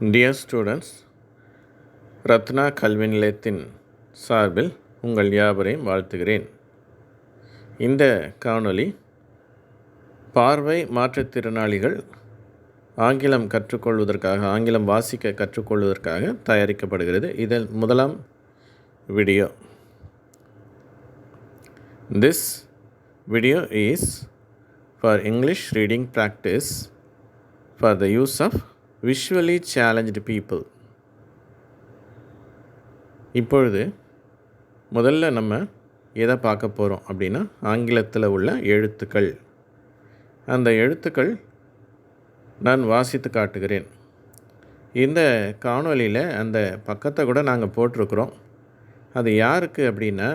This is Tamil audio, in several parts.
Dear students, ரத்னா கல்வி நிலையத்தின் சார்பில் உங்கள் யாவரையும் வாழ்த்துகிறேன். இந்த காணொளி பார்வை மாற்றுத்திறனாளிகள் ஆங்கிலம் கற்றுக்கொள்வதற்காக, ஆங்கிலம் வாசிக்க கற்றுக்கொள்வதற்காக தயாரிக்கப்படுகிறது. இதில் முதலாம் video. This video is for English reading practice for the use of visually challenged people. இப்பொழுது முதல்ல நம்ம எதை பார்க்க போகிறோம் அப்படின்னா, ஆங்கிலத்தில் உள்ள எழுத்துக்கள். அந்த எழுத்துக்கள் நான் வாசித்து காட்டுகிறேன். இந்த காணொளியில் அந்த பக்கத்தை கூட நாங்கள் போட்டிருக்கிறோம். அது யாருக்கு அப்படின்னா,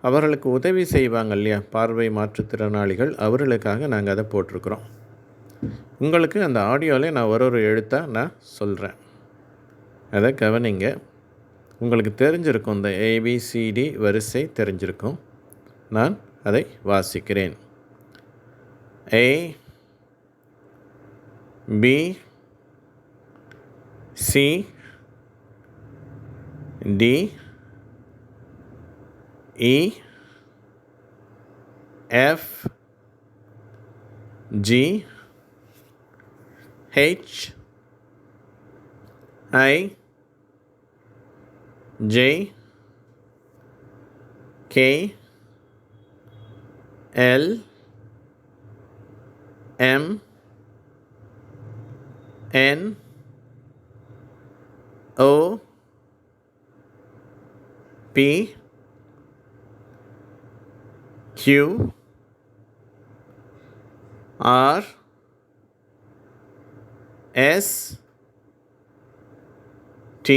அவர்களுக்கு உதவி செய்வாங்க இல்லையா, பார்வை மாற்றுத்திறனாளிகள், அவர்களுக்காக நாங்கள் அதை போட்டிருக்கிறோம். உங்களுக்கு அந்த ஆடியோவில் நான் ஒரு எழுத்தாக நான் சொல்கிறேன், அதை கவனிங்க. உங்களுக்கு தெரிஞ்சிருக்கும், இந்த ஏபிசிடி வரிசை தெரிஞ்சிருக்கும். நான் அதை வாசிக்கிறேன். A, B, C, D, E, F, G, H, I, J, K, L, M, N, O, P, Q, R, S, T,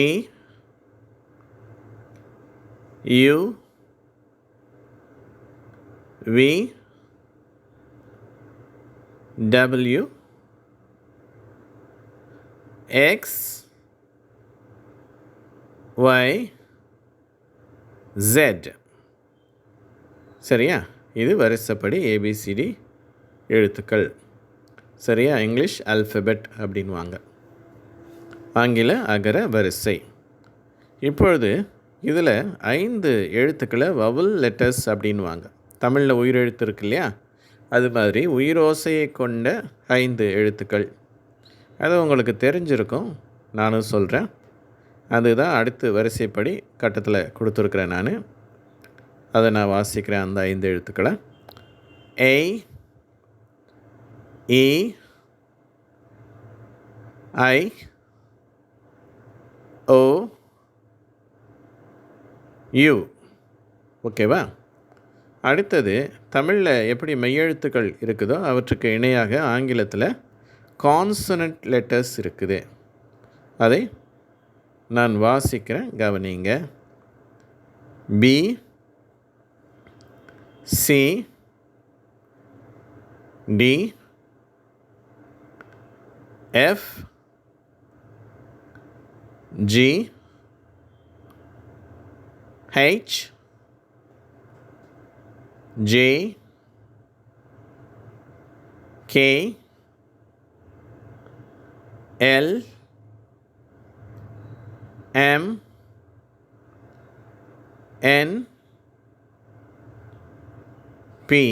U, V, W, X, Y, Z. சரியா? இது வரிசைப்படி ஏபிசிடி எழுத்துக்கள். சரியா? இங்கிலீஷ் ஆல்ஃபபெட் அப்படின்வாங்க, ஆங்கில அகர வரிசை. இப்பொழுது இதில் 5 எழுத்துக்களை வவல் லெட்டர்ஸ் அப்படின்வாங்க. தமிழில் உயிரெழுத்து இருக்கு இல்லையா, அது மாதிரி உயிரோசையை கொண்ட 5 எழுத்துக்கள். அது உங்களுக்கு தெரிஞ்சிருக்கும், நானும் சொல்கிறேன். அதுதான் அடுத்து வரிசைப்படி கட்டத்தில் கொடுத்துருக்குறேன். நான் அதை நான் வாசிக்கிறேன். அந்த 5 எழுத்துக்களை: ஏ, இ, ஐ, ஓ, யூ. ஓகேவா? அடுத்தது தமிழில் எப்படி மெய்யெழுத்துக்கள் இருக்குதோ அவற்றுக்கு இணையாக ஆங்கிலத்தில் கான்சனன்ட் லெட்டர்ஸ் இருக்குது. அதை நான் வாசிக்கிறேன், கவனிங்க. B, C, D, F, G, H, J, K, L, M, N, P,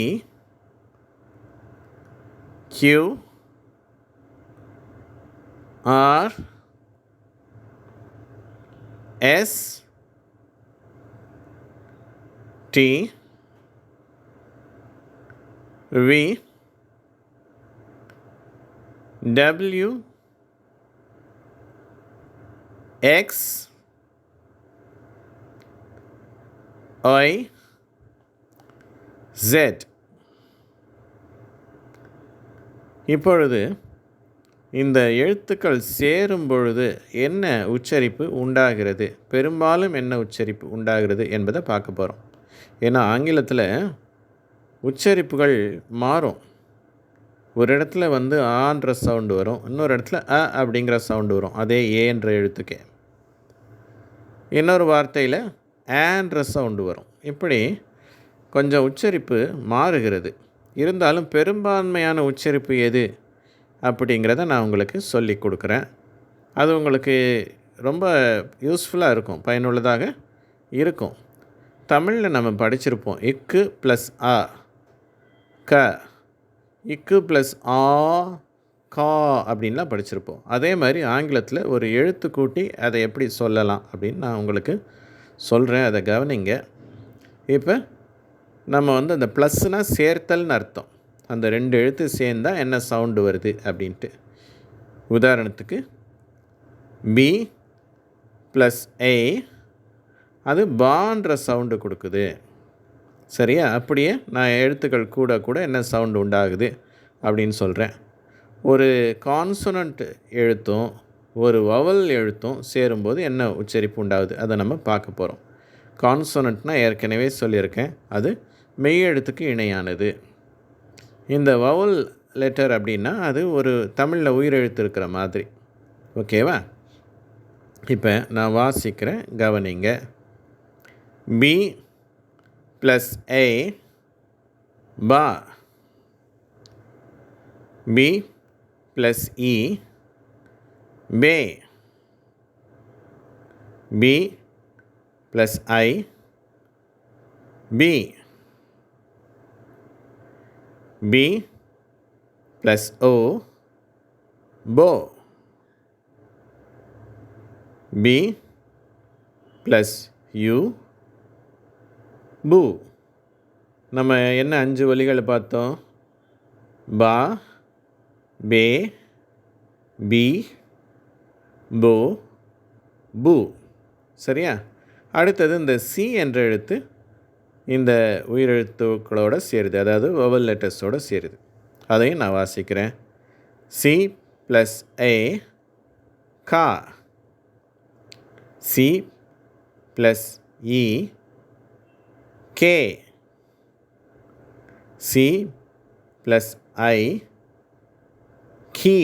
Q, R, S, T, V, W, X, Y, Z. இப்பொழுது இந்த எழுத்துக்கள் சேரும் பொழுது என்ன உச்சரிப்பு உண்டாகிறது, பெரும்பாலும் என்ன உச்சரிப்பு உண்டாகிறது என்பதை பார்க்க போகிறோம். ஏன்னா ஆங்கிலத்தில் உச்சரிப்புகள் மாறும். ஒரு இடத்துல ஆன்ற சவுண்டு வரும், இன்னொரு இடத்துல அப்படிங்கிற சவுண்டு வரும், அதே ஏன்ற எழுத்துக்கே. இன்னொரு வார்த்தையில் ஆன்ற சவுண்டு வரும். இப்படி கொஞ்சம் உச்சரிப்பு மாறுகிறது. இருந்தாலும் பெரும்பான்மையான உச்சரிப்பு எது அப்படிங்கிறத நான் உங்களுக்கு சொல்லி கொடுக்குறேன். அது உங்களுக்கு ரொம்ப யூஸ்ஃபுல்லாக இருக்கும், பயனுள்ளதாக இருக்கும். தமிழில் நம்ம படிச்சிருப்போம். இக்கு ப்ளஸ் அ க, இக்கு ப்ளஸ் ஆ கா அப்படின்லாம் படிச்சிருப்போம். அதே மாதிரி ஆங்கிலத்தில் ஒரு எழுத்து கூட்டி அதை எப்படி சொல்லலாம் அப்படின்னு நான் உங்களுக்கு சொல்கிறேன், அதை கவனிங்க. இப்போ நம்ம வந்து அந்த ப்ளஸ்னால் சேர்த்தல்னு அர்த்தம். அந்த 2 எழுத்து சேர்ந்தால் என்ன சவுண்டு வருது அப்படின்ட்டு. உதாரணத்துக்கு பி ப்ளஸ் ஏ, அது பான்ற சவுண்டு கொடுக்குது. சரியா? அப்படியே நான் எழுத்துக்கள் கூட கூட என்ன சவுண்டு உண்டாகுது அப்படின்னு சொல்கிறேன். ஒரு கான்சனண்ட் எழுத்தும் ஒரு வவல் எழுத்தும் சேரும்போது என்ன உச்சரிப்பு உண்டாகுது அதை நம்ம பார்க்க போகிறோம். கான்சனண்ட்னால் ஏற்கனவே சொல்லியிருக்கேன், அது மெய் எழுத்துக்கு இணையானது. இந்த வவல் லெட்டர் அப்படின்னா அது ஒரு தமிழில் உயிரெழுத்து இருக்கிற மாதிரி. ஓகேவா? இப்போ நான் வாசிக்கிறேன், கவனிங்க. பி ப்ளஸ் ஏ பா, B plus E pay, B plus I P, B plus ஓ போ, பி ப்ளஸ் யூ பூ. நம்ம என்ன 5 வழிகளை பார்த்தோம்? பா, பே, பி, போ, பூ. சரியா? அடுத்தது இந்த சி என்ற எழுத்து இந்த உயிரெழுத்துக்களோடு சேருது, அதாவது வவல் லெட்டர்ஸோடு சேருது. அதையும் நான் வாசிக்கிறேன். சி ப்ளஸ் ஏ கா, சி ப்ளஸ் இ கே, சி ப்ளஸ் ஐ கி,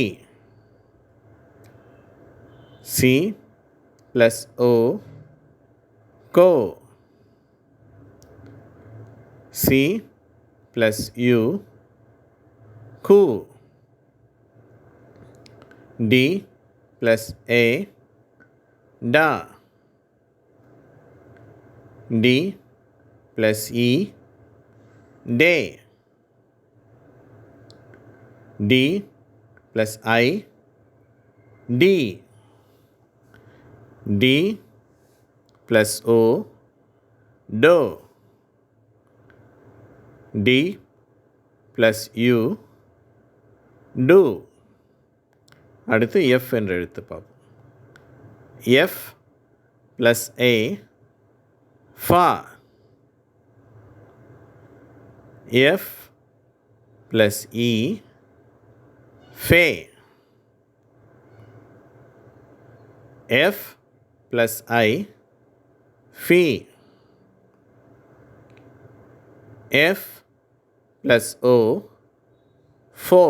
சி ப்ளஸ் ஓ கோ, சி ப்ளஸ் யூ கூ, டி ப்ளஸ் ஏ டா, டி ப்ளஸ் இ டே, டி ப்ளஸ் ஐ டி, டி ப்ளஸ் ஓ டோ, டி ப்ளஸ் யூ டூ. அடுத்து எஃப் என்ற எழுத்து பார்ப்போம். எஃப் ப்ளஸ் ஏ ஃபா, எஃப் ப்ளஸ் இ ஃபே, எஃப் ப்ளஸ் ஐ ஃபீ, எஃப் ப்ளஸ் ஓ ஃபோ,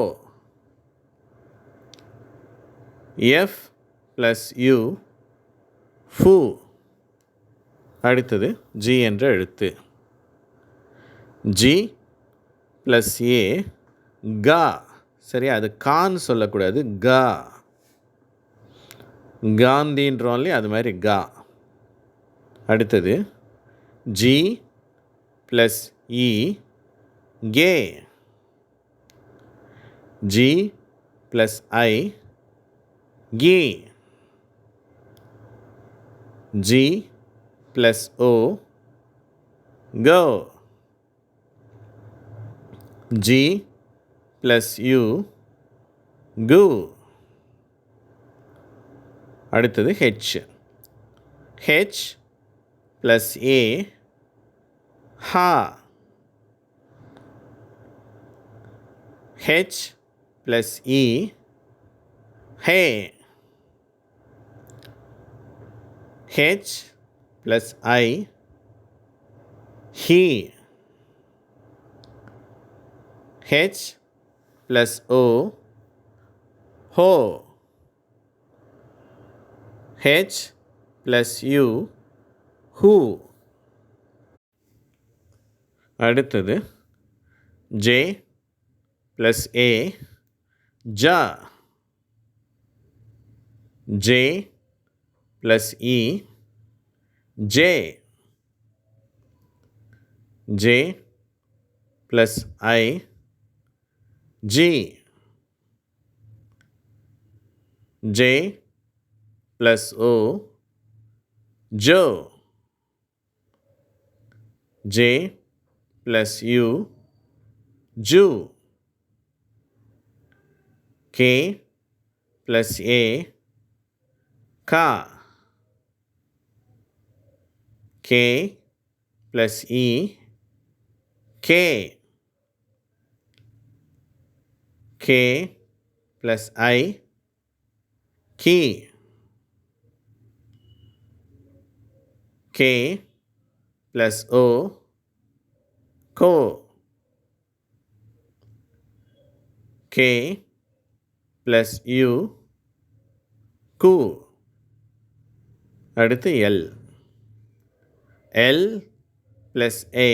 எஃப் ப்ளஸ் யூ ஃபூ. அடுத்தது ஜி என்ற எழுத்து. ஜி ப்ளஸ் ஏ கா. சரியா? அது கான்னு சொல்லக்கூடாது, கா. காந்தின்றோம் இல்லையா, அது மாதிரி கா. அடுத்தது ஜி ப்ளஸ் இ கே, ஜி ப்ளஸ் ஐ கி, ஜி ப்ளஸ் ஓ கோ, ஜி ப்ளஸ் யூ கு. அடுத்தது ஹெச். ஹெச் ப்ளஸ் ஏ ஹா, ஹெச் ப்ளஸ் இ ஹே, ஹெச் ப்ளஸ் ஐ ஹீ, ஹெச் ப்ளஸ் ஓ ஹோ, ஹெச் ப்ளஸ் யூ ஹூ. அடுத்தது ஜே ப்ளஸ் ஏ ஜா, J plus E, J. J plus I, G. J plus O, Joe. J plus U, Jew. K plus A, Ka. K plus E, K. K plus I, Key. K plus O, Ko. K plus U, Ku. அடுத்து L. L plus A,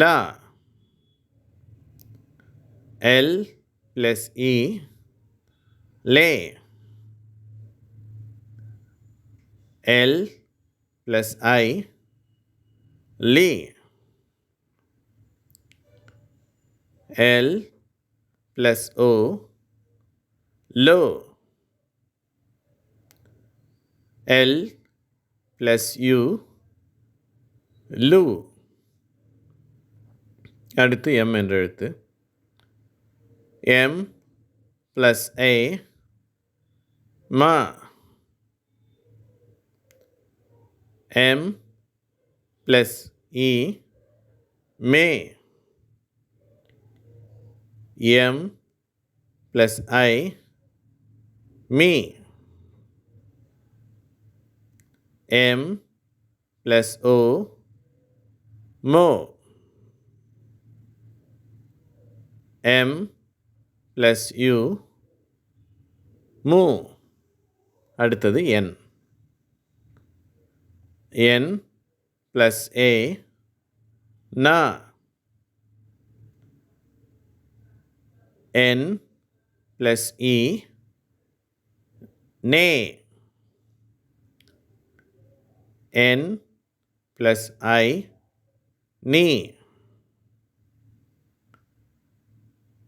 La. L plus E, Le. L plus I, Li. L plus O, Lo. L plus U, Lu. அடுத்து M என்ற எழுத்து. M plus A, Ma. M plus E, Me. M plus I, Me. M plus O, Mo. M plus U, Mu. அடுத்தது N. N plus A, Na. N plus E, Ne. N plus I, Ni.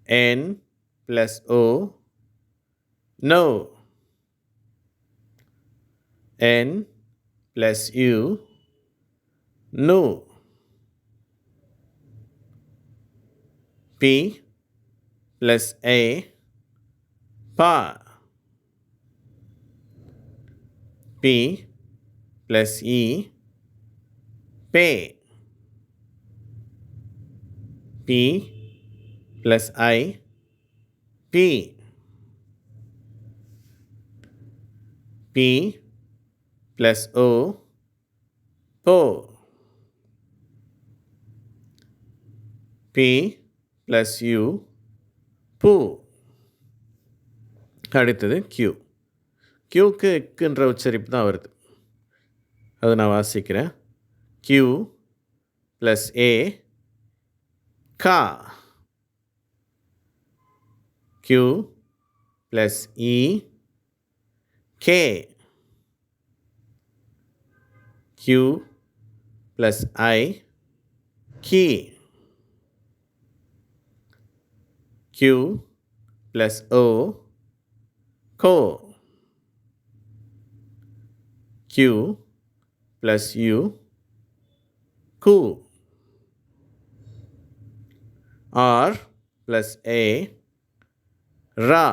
N plus O, No. N plus U, Nu. P plus A, Pa. P plus E, Pe. P plus I, P. P plus O, Po. P plus U, Pu. அடுத்தது Q. Qக்கு க்குன்ற உச்சரிப்பு தான் வருது. அதை நான் வாசிக்கிறேன். Q plus A, Ka. Q plus E, K. Q plus I, Ki. Q plus O, Ko. Q plus U, Ku. R plus A, Ra.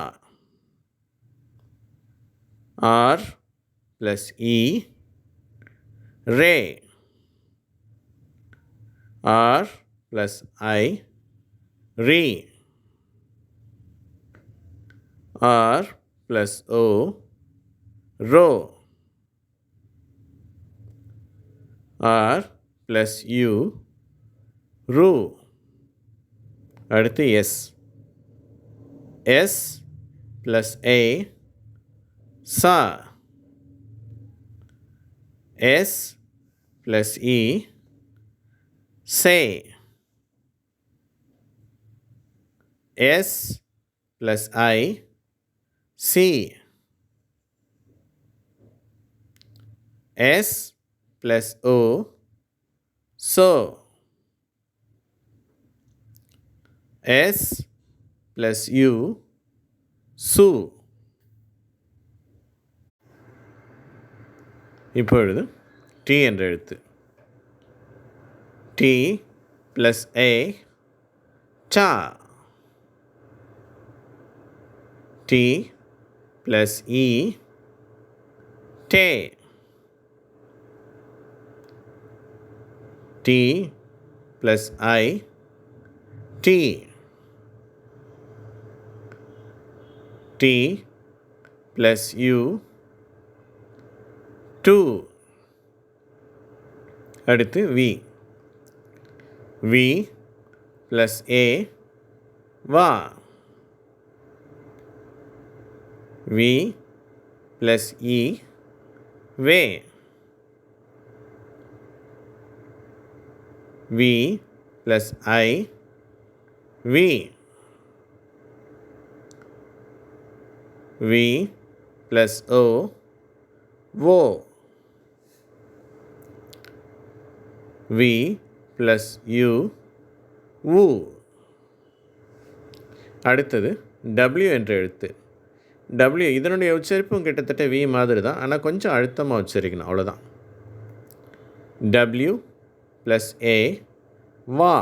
R plus E, Re. R plus I, Re. R plus O, Ro. R plus U, Ru. அடுத்து S. S plus A, Sa. S plus E, Se. S plus I, Si. S plus O, so. S plus U, su. இப்பொழுது T என்ற எழுத்து. T plus A, ta. T plus E, te. T plus I, tea. T plus U, two. அடுத்து V. V plus A, va. V plus E, ve. V plus I, we. V plus O, wo. V plus U, wu. அடுத்தது W என்ற எழுத்து. W இதனுடைய உச்சரிப்பும் கிட்டத்தட்ட V மாதிரி தான், ஆனால் கொஞ்சம் அழுத்தமாக உச்சரிக்கணும், அவ்வளோதான். W plus A, வா.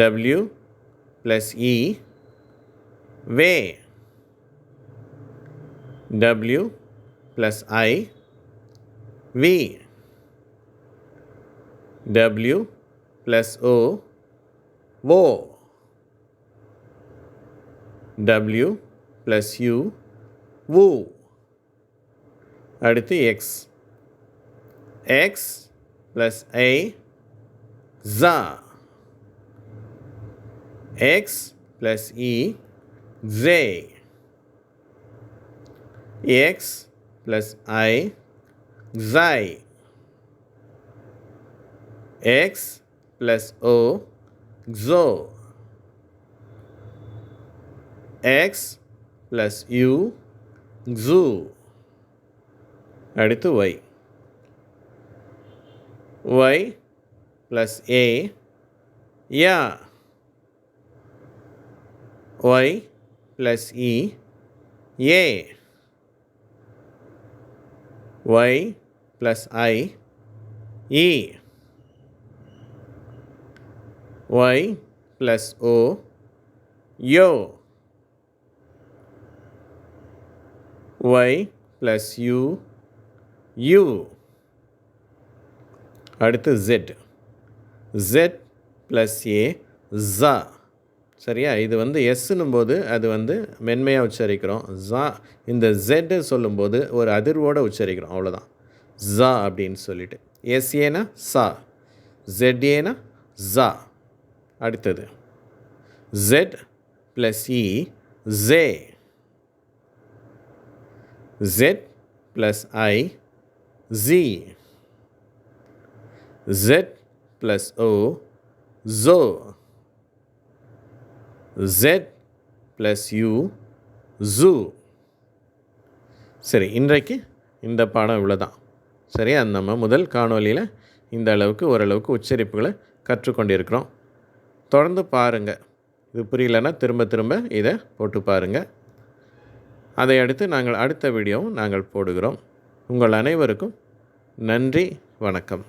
W plus E, வே. W plus I, வி. W plus O, wo. W plus U, wu. அடுத்து X. X plus A, za. X plus E, ze. X plus I, zai. X plus O, xo. X plus U, xu. அடுத்து Y. Y plus A, ya. Y plus E, ye. Y plus I, e. Y plus O, yo. Y plus U, you. அடுத்து Z. Z plus A, za. சரியா? இது வந்து எஸ்ன்னும் போது அது வந்து மென்மையாக உச்சரிக்கிறோம். ஜா இந்த Z சொல்லும்போது ஒரு அதிர்வோடு உச்சரிக்கிறோம், அவ்வளோதான். ஜா அப்படின்னு சொல்லிட்டு. எஸ்ஏனா சா, ZAனா ஜா. அடுத்தது Z plus E, zே. Z plus I, zi. Z plus O, zo. Z plus U, zu. சரி, இன்றைக்கு இந்த பாடம் இவ்வளோதான். சரியா? நம்ம முதல் காணொலியில் இந்த அளவுக்கு ஓரளவுக்கு உச்சரிப்புகளை கற்றுக்கொண்டிருக்கிறோம். தொடர்ந்து பாருங்கள். இது புரியலன்னா திரும்ப திரும்ப இதை போட்டு பாருங்கள். அதை அடுத்து நாங்கள் அடுத்த வீடியோவும் நாங்கள் போடுகிறோம். உங்கள் அனைவருக்கும் நன்றி, வணக்கம்.